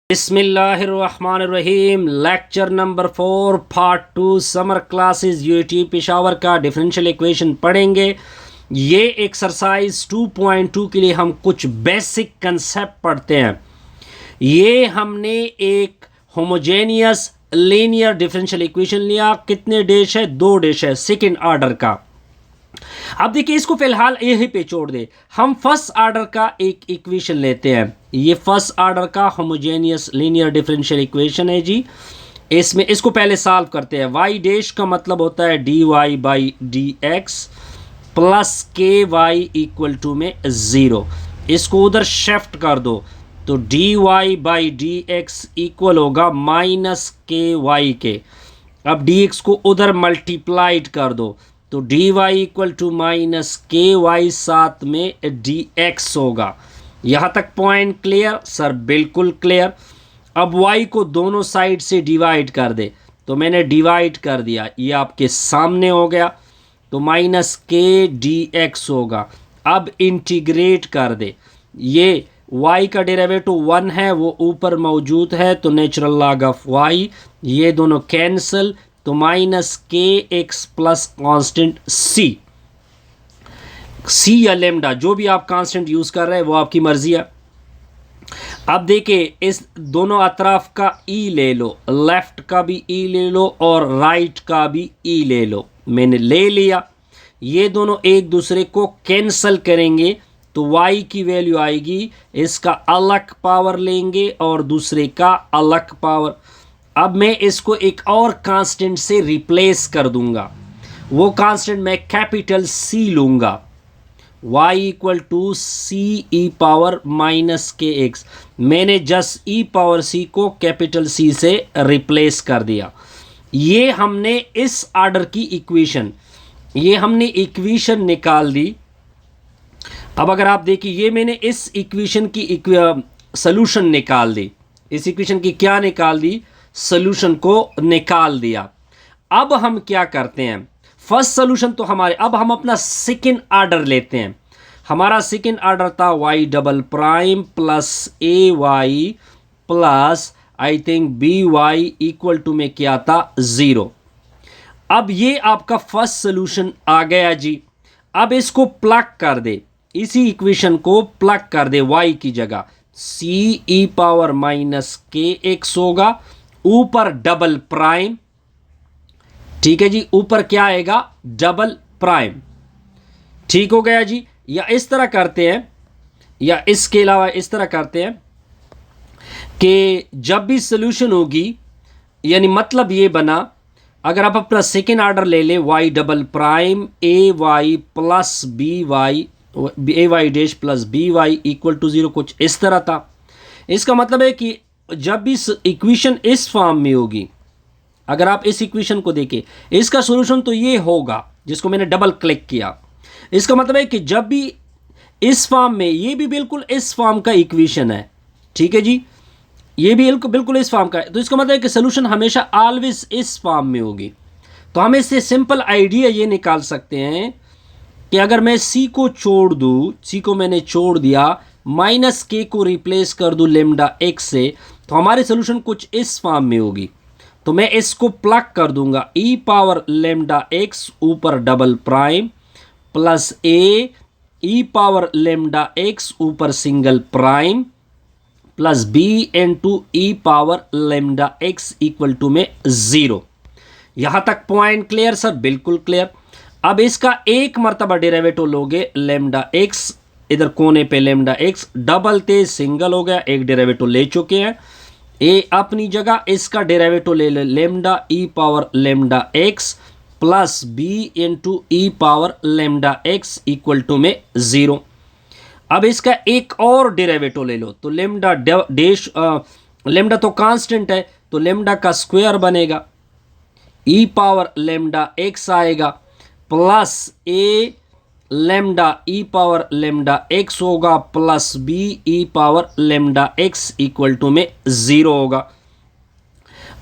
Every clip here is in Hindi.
बिस्मिल्लाहिर्रहमानिर्रहीम। Lecture number 4 part 2 summer classes UT Peshawar का डिफरेंशियल इक्वेशन पढ़ेंगे। ये एक्सरसाइज 2.2 के लिए हम कुछ बेसिक कंसेप्ट पढ़ते हैं। ये हमने एक होमोजेनियस लीनियर डिफरेंशियल इक्वेशन लिया। कितने डैश है? 2 डैश है, सेकेंड ऑर्डर का। अब देखिए, इसको फिलहाल यहीं पे छोड़ दे। हम फर्स्ट ऑर्डर का एक इक्वेशन लेते हैं। ये फर्स्ट ऑर्डर का होमोजेनियस लीनियर डिफरेंशियल इक्वेशन है जी। इसमें इसको पहले सॉल्व करते हैं। y डैश का मतलब होता है dy by D x plus के वाई इक्वल टू में 0। इसको उधर शिफ्ट कर दो तो dy by D x equal होगा माइनस के वाई के। अब dx को उधर मल्टीप्लाइड कर दो तो dy इक्वल टू माइनस के वाई, साथ में dx होगा। यहाँ तक पॉइंट क्लियर? सर बिल्कुल क्लियर। अब y को दोनों साइड से डिवाइड कर दे तो मैंने डिवाइड कर दिया, ये आपके सामने हो गया तो माइनस के dx होगा। अब इंटीग्रेट कर दे, ये y का डेरिवेटिव 1 है, वो ऊपर मौजूद है तो नेचुरल लॉग ऑफ y, ये दोनों कैंसिल तो minus k x plus constant सी या लेमडा, जो भी आप कांस्टेंट यूज कर रहे हैं वो आपकी मर्जी है। अब देखिए, इस दोनों अतराफ का ई ले लो, लेफ्ट का भी ई ले लो और राइट का भी ई ले लो। मैंने ले लिया। ये दोनों एक दूसरे को कैंसल करेंगे तो y की वैल्यू आएगी, इसका अलग पावर लेंगे और दूसरे का अलग पावर। अब मैं इसको एक और कांस्टेंट से रिप्लेस कर दूंगा। वो कांस्टेंट मैं कैपिटल C लूंगा, y equal to C e power minus k x. मैंने जस्ट ई पावर C को कैपिटल C से रिप्लेस कर दिया। ये हमने इस ऑर्डर की इक्वेशन, ये हमने इक्वेशन निकाल दी। अब अगर आप देखिए, ये मैंने इस इक्वेशन की सोल्यूशन निकाल दी। इस इक्वेशन की क्या निकाल दी? सोल्यूशन को निकाल दिया। अब हम क्या करते हैं? फर्स्ट सोल्यूशन तो हमारे, अब हम अपना सेकेंड ऑर्डर लेते हैं। हमारा सेकेंड ऑर्डर था y double prime plus a y plus I think b y equal to में क्या था? 0। अब ये आपका फर्स्ट सोल्यूशन आ गया जी। अब इसको प्लग कर दे, इसी इक्वेशन को प्लग कर दे y की जगह, सी e power minus k x होगा, ऊपर डबल प्राइम। ठीक है जी, ऊपर क्या आएगा? Double prime. ठीक हो गया जी। या इस तरह करते हैं, या इसके अलावा इस तरह करते हैं कि जब भी सोल्यूशन होगी, यानी मतलब ये बना, अगर आप अपना सेकेंड ऑर्डर ले ले, y double prime a y plus b y, a y dash plus b y equal to 0, कुछ इस तरह था। इसका मतलब है कि जब भी इक्वेशन इस फॉर्म में होगी, अगर आप इस इक्वेशन को देखें, इसका सॉल्यूशन तो ये होगा जिसको मैंने डबल क्लिक किया। इसका मतलब है कि जब भी इस फॉर्म में, ये भी बिल्कुल इस फॉर्म का इक्वेशन है, ठीक है जी, ये भी बिल्कुल इस फॉर्म का है, तो इसका मतलब है कि सॉल्यूशन हमेशा ऑलवेज इस फॉर्म में होगी। तो हम इससे सिंपल आइडिया ये निकाल सकते हैं कि अगर मैं सी को छोड़ दूँ, सी को मैंने छोड़ दिया, माइनस के को रिप्लेस कर दूँ लेमडा एक्स से, तो हमारी सोल्यूशन कुछ इस फॉर्म में होगी। तो मैं इसको प्लग कर दूंगा, ई पावर लेमडा एक्स ऊपर double prime plus a e power lambda x ऊपर single prime plus b into e power lambda x equal to में 0। यहां तक पॉइंट क्लियर? सर बिल्कुल क्लियर। अब इसका एक मर्तबा डेरिवेटिव लोगे, लेमडा एक्स, इधर कोने पे लेमडा एक्स, डबल थे सिंगल हो गया, एक डेरिवेटिव ले चुके हैं। ए अपनी जगह, इसका डेरिवेटिव ले ले, lambda e power lambda x plus b into e power lambda x equal to में 0। अब इसका एक और डेरिवेटिव ले लो तो लेमडा डैश, लेमडा तो कांस्टेंट है तो लेमडा का स्क्वायर बनेगा, ई पावर लेमडा एक्स आएगा plus a lambda e power lambda x होगा plus b e power lambda x equal to में 0 होगा।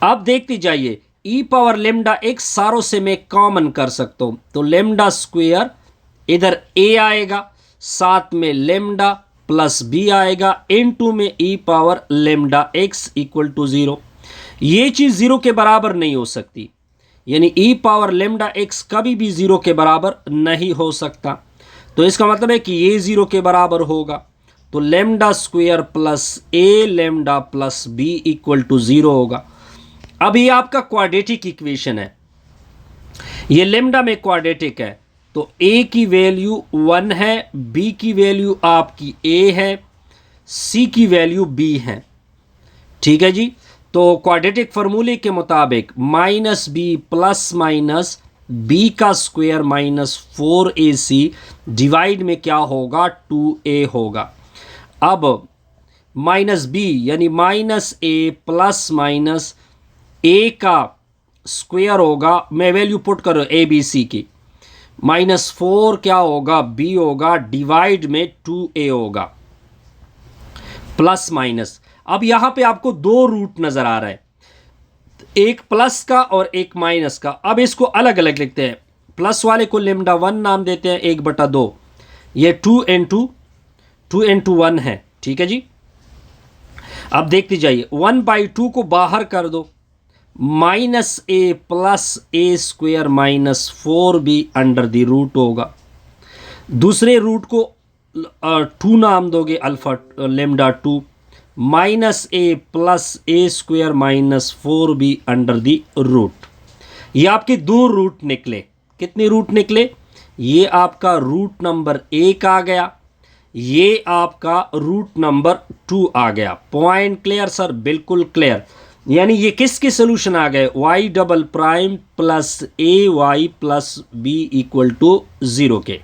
अब देखते जाइए, ई पावर लेमडा एक्स सारों से मैं कॉमन कर सकता हूं तो लेमडा स्क्वायर, इधर ए आएगा, साथ में लेमडा प्लस बी आएगा, इनटू में e power lambda x equal to 0। ये चीज़ 0 के बराबर नहीं हो सकती, यानी ई पावर लेमडा एक्स कभी भी 0 के बराबर नहीं हो सकता। तो इसका मतलब है कि ये 0 के बराबर होगा, तो lambda square plus a lambda plus b equal to 0 होगा। अब ये आपका क्वाड्रेटिक इक्वेशन है, ये लेमडा में क्वाड्रेटिक है, तो ए की वैल्यू 1 है, बी की वैल्यू आपकी ए है, सी की वैल्यू बी है। ठीक है जी। तो क्वाड्रेटिक फार्मूले के मुताबिक minus b plus minus b का स्क्वायर माइनस 4ac डिवाइड में क्या होगा 2a होगा। अब माइनस बी यानी minus a plus minus a का स्क्वायर होगा, मैं वैल्यू पुट करो ए बी सी की, माइनस 4 क्या होगा बी होगा, डिवाइड में 2a होगा, प्लस माइनस। अब यहां पे आपको दो रूट नजर आ रहा है, एक प्लस का और एक माइनस का। अब इसको अलग अलग लिखते हैं, प्लस वाले को लेमडा 1 नाम देते हैं 1/2, ये 2 1 है। ठीक है जी। अब देखते जाइए, 1/2 को बाहर कर दो, minus a plus a square minus 4b under the root होगा। दूसरे रूट को 2 नाम दोगे, alpha lambda 2 minus a plus a square minus 4b under the root. ये आपके दो रूट निकले। कितने रूट निकले? ये आपका रूट नंबर 1 आ गया, ये आपका रूट नंबर 2 आ गया। Point clear sir? बिल्कुल क्लियर। यानी ये किसके सोल्यूशन आ गए? y double prime plus a y plus b equal to 0 के।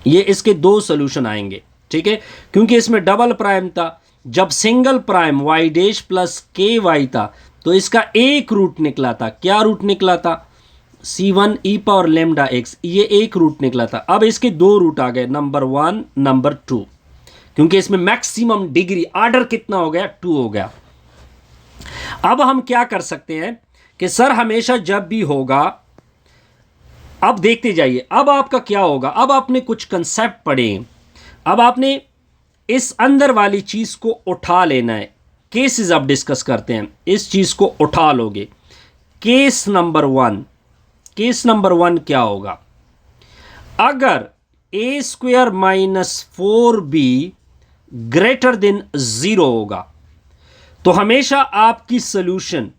ये इसके दो सोल्यूशन आएंगे। ठीक है, क्योंकि इसमें डबल प्राइम था। जब single prime y dash plus के वाई था तो इसका एक रूट निकला था। क्या रूट निकला था? c1 e power lambda x, ये एक रूट निकला था। अब इसके दो रूट आ गए, नंबर 1 नंबर 2, क्योंकि इसमें मैक्सिमम डिग्री ऑर्डर कितना हो गया? 2 हो गया। अब हम क्या कर सकते हैं कि सर हमेशा जब भी होगा, अब देखते जाइए अब आपका क्या होगा। अब आपने कुछ कंसेप्ट पढ़े, अब आपने इस अंदर वाली चीज को उठा लेना है। केसेस अब डिस्कस करते हैं, इस चीज को उठा लोगे। केस नंबर 1, केस नंबर 1 क्या होगा? अगर a square minus 4b greater than 0 होगा तो हमेशा आपकी सोल्यूशन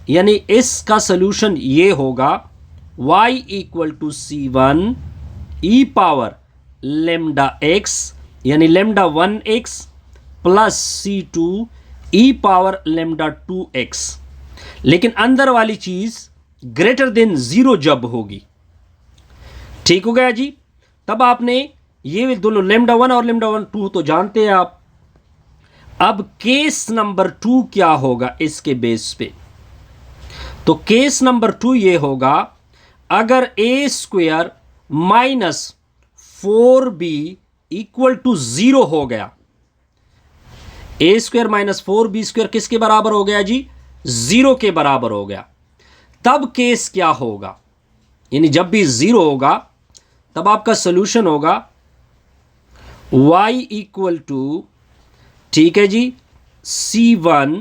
यानी इसका सोल्यूशन ये होगा y equal to c1 e power lambda x यानी lambda 1x plus c2 e power lambda 2x। लेकिन अंदर वाली चीज ग्रेटर देन 0 जब होगी। ठीक हो गया जी। तब आपने ये दोनों लेमडा 1 और लेमडा 2 तो जानते हैं आप। अब केस नंबर 2 क्या होगा इसके बेस पे? तो केस नंबर 2 ये होगा, अगर a square minus 4b equal to 0 हो गया। ए स्क्वायर माइनस 4b स्क्वायर किसके बराबर हो गया जी? 0 के बराबर हो गया। तब केस क्या होगा? यानी जब भी 0 होगा तब आपका सोल्यूशन होगा y इक्वल टू, ठीक है जी, c1।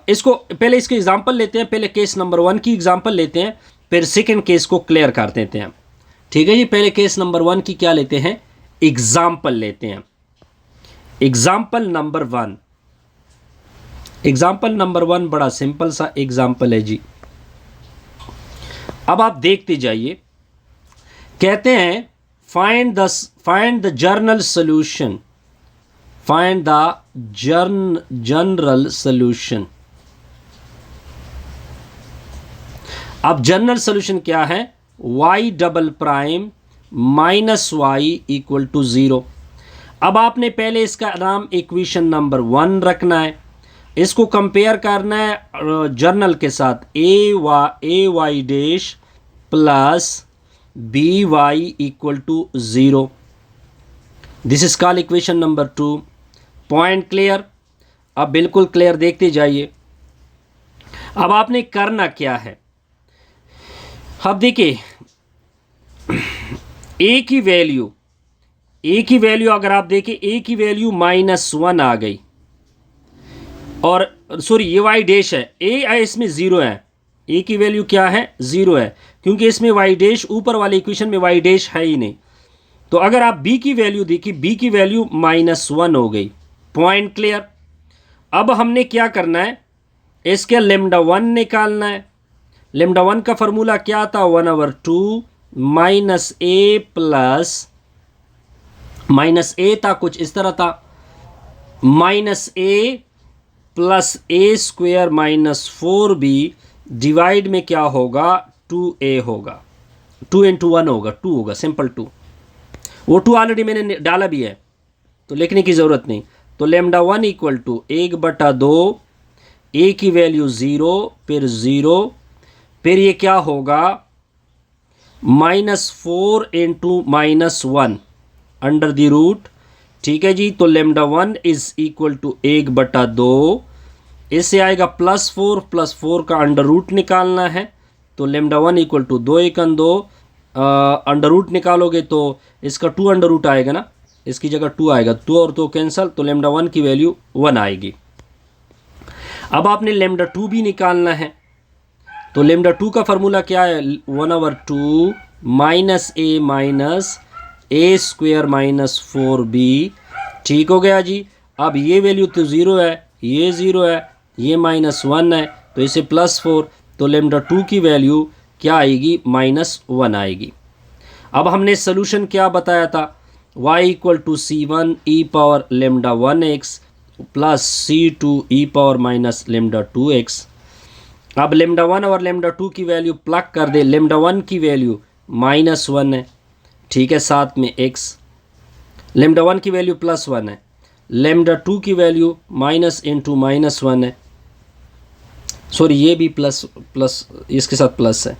इसको पहले इसके एग्जांपल लेते हैं, पहले केस नंबर 1 की एग्जांपल लेते हैं, फिर सेकंड केस को क्लियर कर देते हैं। ठीक है जी, पहले केस नंबर 1 की क्या लेते हैं? एग्जांपल लेते हैं। एग्जांपल नंबर 1, एग्जांपल नंबर 1 बड़ा सिंपल सा एग्जांपल है जी। अब आप देखते जाइए, कहते हैं find the general solution, find the general solution. अब जनरल सॉल्यूशन क्या है? y double prime minus y equal to 0। अब आपने पहले इसका नाम इक्वेशन नंबर 1 रखना है, इसको कंपेयर करना है जर्नल के साथ, a y dash plus b y equal to 0। This is called equation number 2। Point clear? अब बिल्कुल क्लियर, देखते जाइए। अब आपने करना क्या है? अब देखिए, ए की वैल्यू ए की वैल्यू अगर आप देखें, ए की वैल्यू -1 आ गई, और सॉरी ये वाई डैश है, ए इसमें 0 है, ए की वैल्यू क्या है 0 है, क्योंकि इसमें वाई डैश ऊपर वाले इक्वेशन में वाई डैश है ही नहीं। तो अगर आप बी की वैल्यू देखिए, बी की वैल्यू -1 हो गई। Point clear. अब हमने क्या करना है, इसके λ1 निकालना है। λ1 का फॉर्मूला क्या था, 1/2 -a प्लस -a था, कुछ इस तरह था, -a plus a² -4b divide में क्या होगा 2a होगा, 2 × 1 होगा, 2 होगा, सिंपल 2। वो 2 ऑलरेडी मैंने डाला भी है तो लिखने की ज़रूरत नहीं। तो λ1 = 1/2, a की वैल्यू 0, फिर 0, फिर ये क्या होगा -4 × -1 अंडर द रूट। ठीक है जी। तो λ1 = 1/2, इससे आएगा +4, +4 का अंडर रूट निकालना है। तो λ1 = 2 × 2, अंडर रूट निकालोगे तो इसका 2 अंडर रूट आएगा ना, इसकी जगह 2 आएगा, 2 और 2 कैंसल, तो λ1 की वैल्यू 1 आएगी। अब आपने λ2 भी निकालना है। तो λ2 का फार्मूला क्या है, 1/2 -a -4b। ठीक हो गया जी। अब ये वैल्यू तो 0 है, ये 0 है, ये -1 है, तो इसे +4, तो λ2 की वैल्यू क्या आएगी, -1 आएगी। अब हमने सोल्यूशन क्या बताया था, y = c1 e⁻λ1x plus c2 e⁻−λ2x। अब λ1 और λ2 की वैल्यू प्लग कर दे। λ1 की वैल्यू -1 है, ठीक है, साथ में x। λ1 की वैल्यू +1 है, λ2 की वैल्यू -1 है, सॉरी ये भी प्लस इसके साथ प्लस है,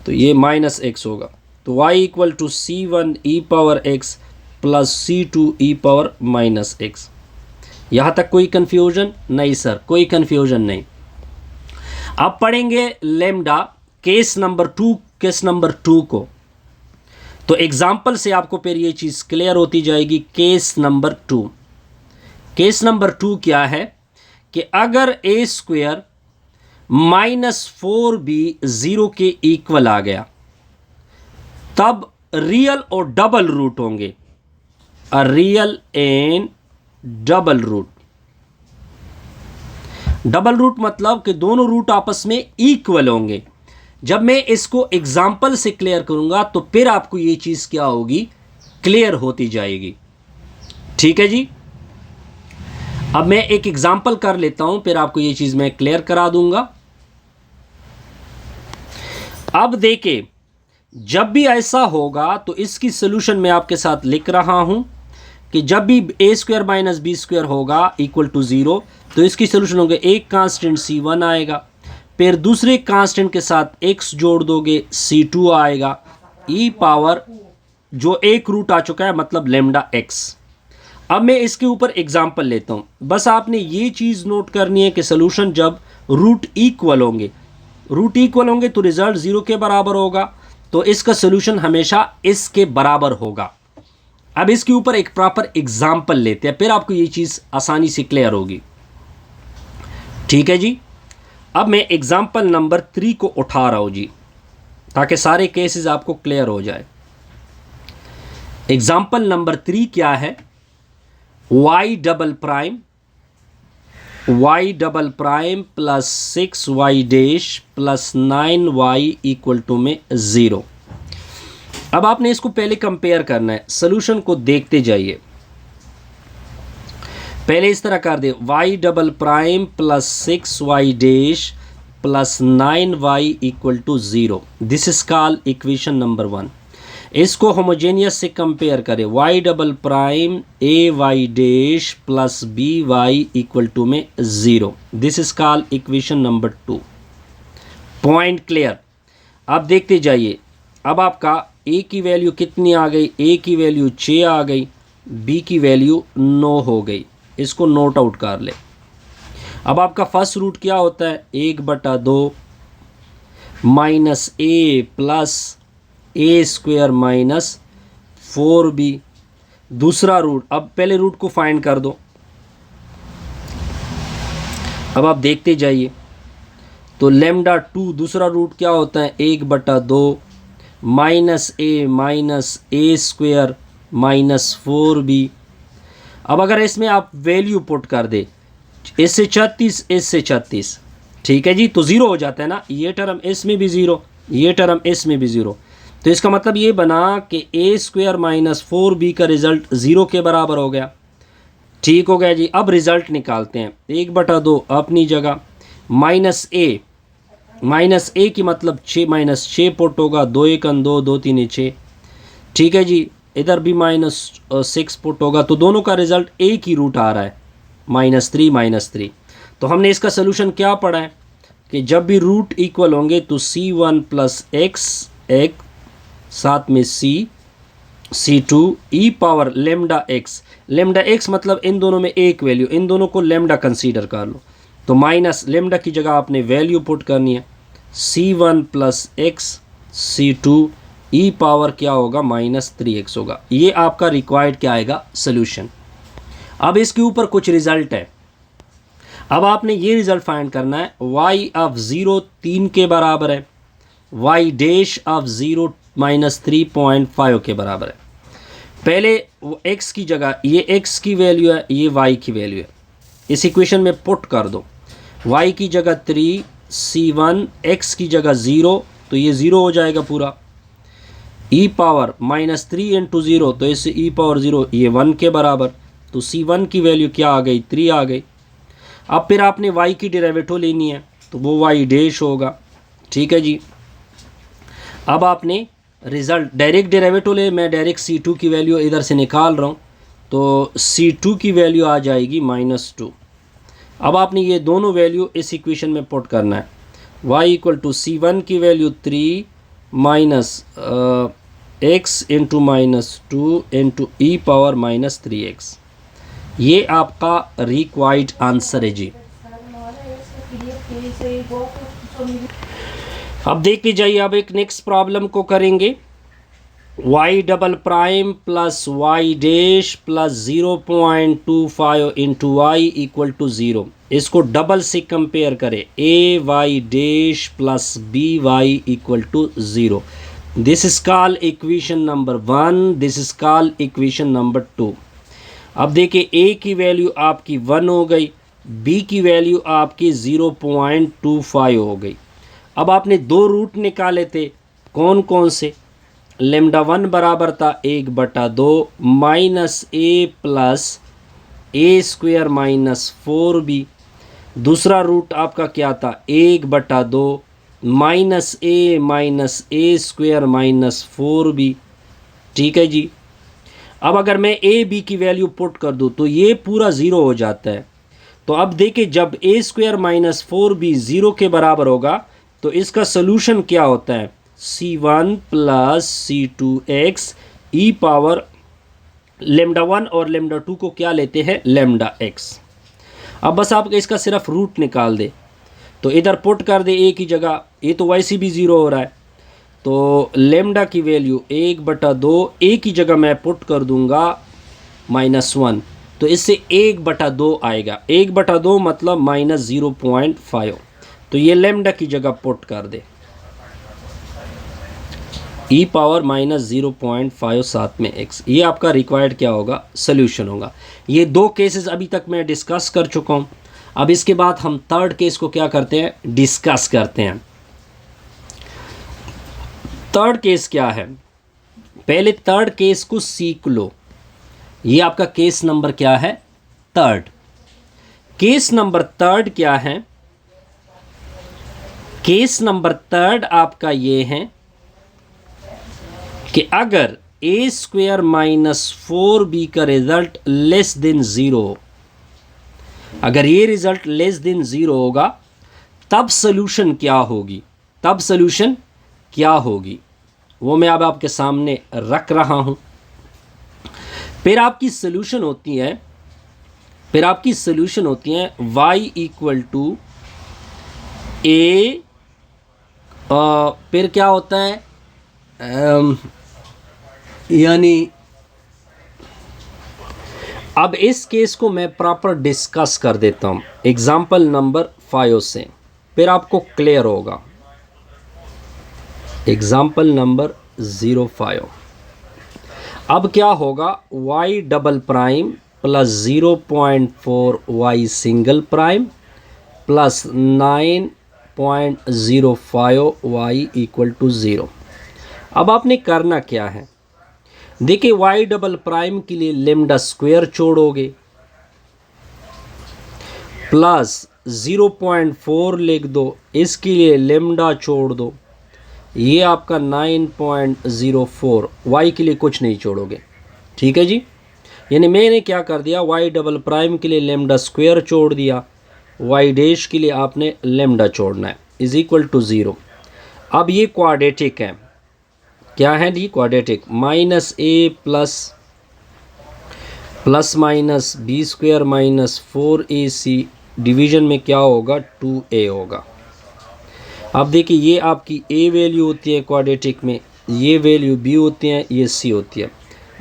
तो ये -x होगा। तो y = c1 e⁻x plus c2 e⁻−x। यहाँ तक कोई कन्फ्यूजन नहीं सर, कोई कन्फ्यूजन नहीं। अब पढ़ेंगे लेमडा केस नंबर 2 को। तो एग्जाम्पल से आपको फिर ये चीज़ क्लियर होती जाएगी। केस नंबर 2 क्या है कि अगर a² -4b 0 के इक्वल आ गया, तब रियल और डबल रूट होंगे, real and double root. Double root मतलब कि दोनों रूट आपस में इक्वल होंगे। जब मैं इसको एग्जाम्पल से क्लियर करूंगा तो फिर आपको ये चीज़ क्या होगी, क्लियर होती जाएगी। ठीक है जी। अब मैं एक एग्जाम्पल कर लेता हूं, फिर आपको ये चीज़ मैं क्लियर करा दूंगा। अब देखिए, जब भी ऐसा होगा तो इसकी सोल्यूशन मैं आपके साथ लिख रहा हूं कि जब भी a² - b² होगा = 0, तो इसकी सोल्यूशन होगा, एक कांस्टेंट c1 आएगा, फिर दूसरे कांस्टेंट के साथ x जोड़ दोगे c2 आएगा, e⁻, जो एक रूट आ चुका है मतलब λx। अब मैं इसके ऊपर एग्जाम्पल लेता हूं। बस आपने ये चीज़ नोट करनी है कि सोल्यूशन जब रूट इक्वल होंगे तो रिजल्ट 0 के बराबर होगा, तो इसका सोल्यूशन हमेशा इसके बराबर होगा। अब इसके ऊपर एक प्रॉपर एग्जाम्पल लेते हैं, फिर आपको ये चीज़ आसानी से क्लियर होगी। ठीक है जी। अब मैं एग्जाम्पल नंबर 3 को उठा रहा हूँ जी, ताकि सारे केसेस आपको क्लियर हो जाए। एग्जाम्पल नंबर 3 क्या है, y" plus 6y' plus 9y = 0। अब आपने इसको पहले कंपेयर करना है, सोल्यूशन को देखते जाइए। पहले इस तरह कर दे, y" plus 6y' plus 9y = 0। This is called equation number 1। इसको होमोजेनियस से कंपेयर करें, y" ay' plus by = 0। This is called equation number 2। Point clear. अब देखते जाइए। अब आपका a की वैल्यू कितनी आ गई, a की वैल्यू 6 आ गई, b की वैल्यू 9 हो गई। इसको नोट आउट कर ले। अब आपका फर्स्ट रूट क्या होता है, 1/2 -a प्लस a² - 4b दूसरा रूट, अब पहले रूट को फाइंड कर दो। अब आप देखते जाइए, तो लेमडा 2 दूसरा रूट क्या होता है, 1/2 -a स्क्वायर -4b। अब अगर इसमें आप वैल्यू पुट कर दे, इससे 36 इससे 36, ठीक है जी, तो ज़ीरो हो जाता है ना, ये टर्म इसमें भी ज़ीरो, ये टर्म इसमें भी ज़ीरो। तो इसका मतलब ये बना कि a स्क्वायर -4b का रिज़ल्ट ज़ीरो के बराबर हो गया। ठीक हो गया जी। अब रिज़ल्ट निकालते हैं, 1/2 अपनी जगह, -a की मतलब 6 पुट होगा, 2 1 2 2 3 6, ठीक है जी। इधर भी -6 पुट होगा, तो दोनों का रिज़ल्ट एक ही रूट आ रहा है, -3। तो हमने इसका सोल्यूशन क्या पढ़ा है कि जब भी रूट इक्वल होंगे तो c1 + x एक साथ में c2 e power lambda x मतलब इन दोनों में एक वैल्यू, इन दोनों को लेमडा कंसीडर कर लो, तो माइनस लेमडा की जगह आपने वैल्यू पुट करनी है, c1 + x c2 e power क्या होगा, -3x होगा। ये आपका रिक्वायर्ड क्या आएगा, सोल्यूशन। अब इसके ऊपर कुछ रिजल्ट है, अब आपने ये रिजल्ट फाइंड करना है, y ऑफ 0 3 के बराबर है, y डैश ऑफ 0 -3.5 के बराबर है। पहले x की जगह ये x की वैल्यू है, ये y की वैल्यू है, इस इक्वेशन में पुट कर दो, y की जगह 3, c1, x की जगह 0, तो ये 0 हो जाएगा पूरा, e पावर -3 × 0, तो इससे e पावर 0 ये 1 के बराबर, तो c1 की वैल्यू क्या आ गई, 3 आ गई। अब फिर आपने y की डेरिवेटिव लेनी है, तो वो y डैश होगा, ठीक है जी। अब आपने रिज़ल्ट डायरेक्ट डेरिवेटिव ले, मैं डायरेक्ट c2 की वैल्यू इधर से निकाल रहा हूँ, तो c2 की वैल्यू आ जाएगी -2। अब आपने ये दोनों वैल्यू इस इक्वेशन में पुट करना है, y = c1 की value 3 x × -2 × e power -3x, ये आपका रिक्वायर्ड आंसर है जी। अब देखते जाइए, अब एक नेक्स्ट प्रॉब्लम को करेंगे, y double prime plus y dash plus 0.25 × y = 0। इसको डबल से कंपेयर करें, a y dash plus b y = 0। This is called equation number 1, this is called equation number 2। अब देखिए, a की वैल्यू आपकी 1 हो गई, b की वैल्यू आपकी 0.25 हो गई। अब आपने दो रूट निकाले थे, कौन कौन से, लेमडा 1 बराबर था 1/2 -a + a स्क्वायर -4b। दूसरा रूट आपका क्या था, 1/2 -a स्क्वायर -4b, ठीक है जी। अब अगर मैं a b की वैल्यू पुट कर दूं तो ये पूरा 0 हो जाता है। तो अब देखिए, जब a स्क्वायर -4b 0 के बराबर होगा तो इसका सोल्यूशन क्या होता है, c1 + c2x e power lambda 1 और लेमडा 2 को क्या लेते हैं, लेमडा x। अब बस आप इसका सिर्फ रूट निकाल दे, तो इधर पुट कर दे a की जगह, ये तो वैसे भी 0 हो रहा है, तो लेमडा की वैल्यू 1/2, a की जगह मैं पुट कर दूंगा -1, तो इससे 1/2 आएगा, 1/2 मतलब -0.5, तो ये लेमडा की जगह पुट कर दे, e पावर -0.5 साथ में x, ये आपका रिक्वायर्ड क्या होगा, सोल्यूशन होगा। ये दो केसेस अभी तक मैं डिस्कस कर चुका हूँ। अब इसके बाद हम थर्ड केस को क्या करते हैं, डिस्कस करते हैं। थर्ड केस क्या है, पहले थर्ड केस को सीख लो। ये आपका केस नंबर क्या है, थर्ड। केस नंबर थर्ड क्या है, केस नंबर थर्ड आपका ये है कि अगर a स्क्वायर -4b का रिजल्ट लेस देन 0, अगर ये रिजल्ट लेस देन 0 होगा तब सोल्यूशन क्या होगी, तब सोल्यूशन क्या होगी वो मैं अब आपके सामने रख रहा हूं। फिर आपकी सोल्यूशन होती है, फिर आपकी सोल्यूशन होती है y = a, फिर क्या होता है, यानी अब इस केस को मैं प्रॉपर डिस्कस कर देता हूँ एग्जाम्पल नंबर 5 से, फिर आपको क्लियर होगा। Example number 05। अब क्या होगा, y double prime plus 0.4 y single prime plus 9.05 y equal to 0। अब आपने करना क्या है, देखिए y डबल प्राइम के लिए लेमडा स्क्वायर छोड़ोगे प्लस 0.4 लिख दो, इसके लिए लेमडा छोड़ दो, ये आपका 9.04, y के लिए कुछ नहीं छोड़ोगे, ठीक है जी। यानी मैंने क्या कर दिया, y डबल प्राइम के लिए लेमडा स्क्वायर छोड़ दिया, y डैश के लिए आपने लेमडा छोड़ना है, इज इक्वल टू 0। अब ये क्वाड्रेटिक है, क्या है जी, quadratic. Minus a plus minus b square minus 4ac division में क्या होगा, 2a होगा। अब देखिए ये आपकी a वैल्यू होती है क्वाड्रेटिक में, ये वैल्यू b होती है, ये c होती है।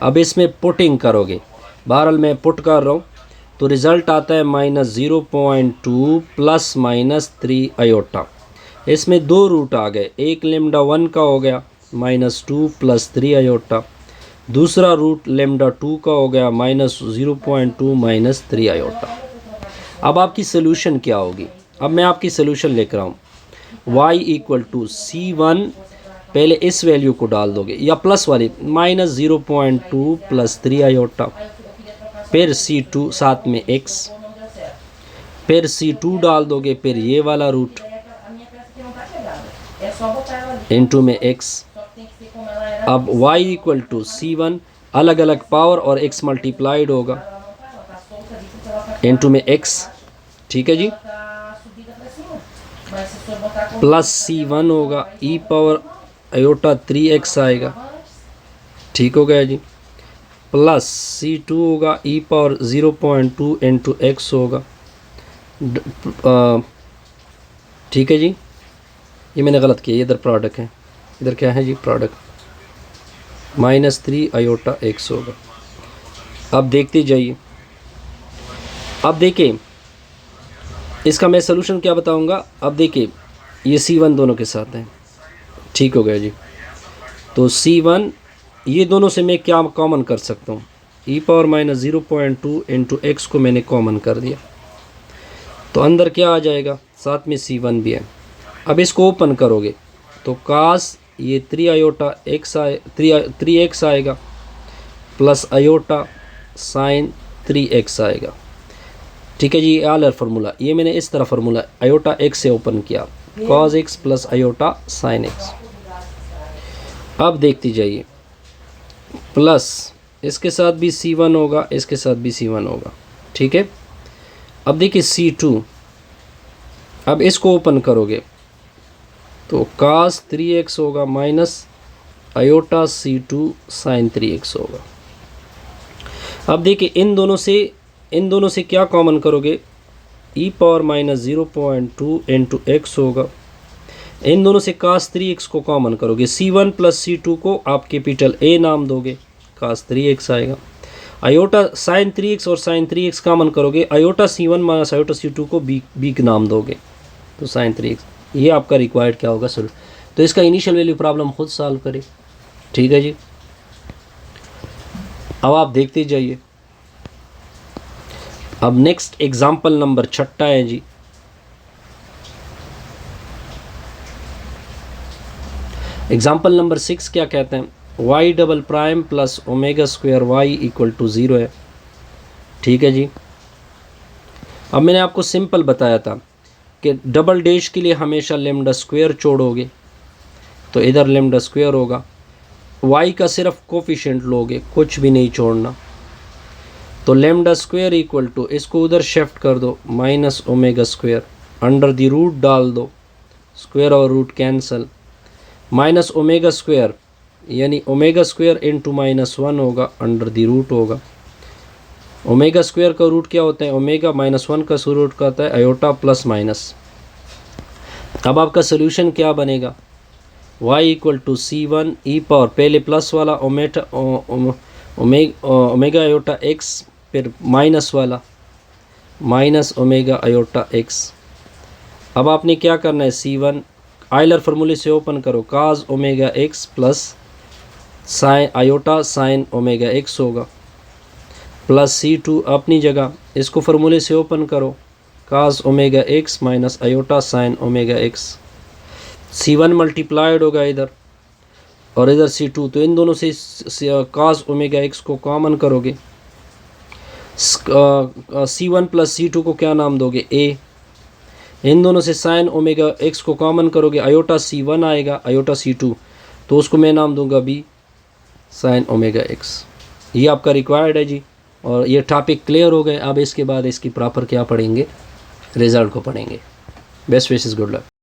अब इसमें पुटिंग करोगे, बहरहाल मैं पुट कर रहा हूँ, तो रिज़ल्ट आता है -0.2 प्लस माइनस 3 आयोटा। इसमें दो रूट आ गए, एक लेमडा 1 का हो गया -2 प्लस 3 आयोटा, दूसरा रूट लेमडा 2 का हो गया -0.2 माइनस 3 आयोटा। अब आपकी सोल्यूशन क्या होगी, अब मैं आपकी सोल्यूशन लिख रहा हूँ, y इक्वल टू C1, पहले इस वैल्यू को डाल दोगे या प्लस वाली -0.2 प्लस 3 आयोटा, फिर C2 साथ में x, फिर C2 डाल दोगे, फिर ये वाला रूट इनटू में x। अब y इक्वल टू C1, अलग अलग पावर और x मल्टीप्लाइड होगा इनटू में x, ठीक है जी, प्लस C1 होगा, e पावर आयोटा 3x आएगा, ठीक हो गया जी, प्लस C2 होगा, e पावर 0.2 इंटू x होगा, ठीक है जी। ये मैंने गलत किया, इधर प्रोडक्ट है, इधर क्या है जी, प्रोडक्ट, -3 आयोटा x होगा। अब देखते जाइए, अब देखिए इसका मैं सोल्यूशन क्या बताऊंगा। अब देखिए ये C1 दोनों के साथ है, ठीक हो गया जी। तो C1 ये दोनों से मैं क्या कॉमन कर सकता हूँ, e पावर -0.2 इंटू एक्स को मैंने कॉमन कर दिया, तो अंदर क्या आ जाएगा, साथ में C1 भी है। अब इसको ओपन करोगे तो कास ये 3 आयोटा x आए, 3x आएगा प्लस आयोटा साइन 3x आएगा, ठीक है जी। आलर फार्मूला ये मैंने इस तरह फार्मूला आयोटा x से ओपन किया, cos x plus iota sine x। अब देखती जाइए, प्लस इसके साथ भी C1 होगा, इसके साथ भी C1 होगा, ठीक है। अब देखिए C2, अब इसको ओपन करोगे तो cos 3x होगा minus iota C2 sign 3x होगा। अब देखिए इन दोनों से क्या कॉमन करोगे, e पावर -0.2 इंटू एक्स होगा, इन दोनों से cos 3x को कॉमन करोगे, C1 प्लस C2 को आप कैपिटल A नाम दोगे, cos 3x आएगा। आयोटा साइन 3x और साइन 3x कॉमन करोगे, iota C1 minus iota C2 को B नाम दोगे, तो साइन 3x। ये आपका रिक्वायर्ड क्या होगा सर, तो इसका इनिशियल वैल्यू प्रॉब्लम खुद सॉल्व करें, ठीक है जी। अब आप देखते जाइए, अब नेक्स्ट एग्जाम्पल नंबर 6 है जी। एग्जाम्पल नंबर 6 क्या कहते हैं, y double prime plus omega square y equal to 0 है, ठीक है जी। अब मैंने आपको सिंपल बताया था कि डबल डैश के लिए हमेशा लेमडा स्क्वायर छोड़ोगे, तो इधर लेमडा स्क्वायर होगा, y का सिर्फ कोफिशिएंट लोगे, कुछ भी नहीं छोड़ना, तो लेमडा स्क्वायर इक्वल टू, इसको उधर शिफ्ट कर दो, minus omega square, under the root डाल दो, स्क्वायर और root cancel, minus omega square यानी ओमेगा स्क्वायर इंटू -1 होगा, अंडर द रूट होगा। ओमेगा स्क्वायर का रूट क्या होता है, ओमेगा, -1 का रूट का होता है आयोटा प्लस माइनस। अब आपका सोल्यूशन क्या बनेगा, y equal to C1 e power, पहले प्लस वाला ओमेगा आयोटा x, फिर माइनस वाला माइनस ओमेगा आयोटा एक्स। अब आपने क्या करना है, C1 आयलर फार्मूले से ओपन करो, cos omega x plus sine iota sine omega x होगा, प्लस C2 अपनी जगह, इसको फार्मूले से ओपन करो, cos omega x minus iota sine omega x. C1 multiplied होगा इधर और इधर C2, तो इन दोनों से काज ओमेगा एक्स को कॉमन करोगे, C1 प्लस C2 को क्या नाम दोगे, A। इन दोनों से साइन ओमेगा एक्स को कॉमन करोगे, आयोटा C1 आएगा, आयोटा C2, तो उसको मैं नाम दूंगा B साइन ओमेगा एक्स। ये आपका रिक्वायर्ड है जी। और ये टॉपिक क्लियर हो गए। अब इसके बाद इसकी प्रॉपर क्या पढ़ेंगे, रिज़ल्ट को पढ़ेंगे। Best wishes, good luck.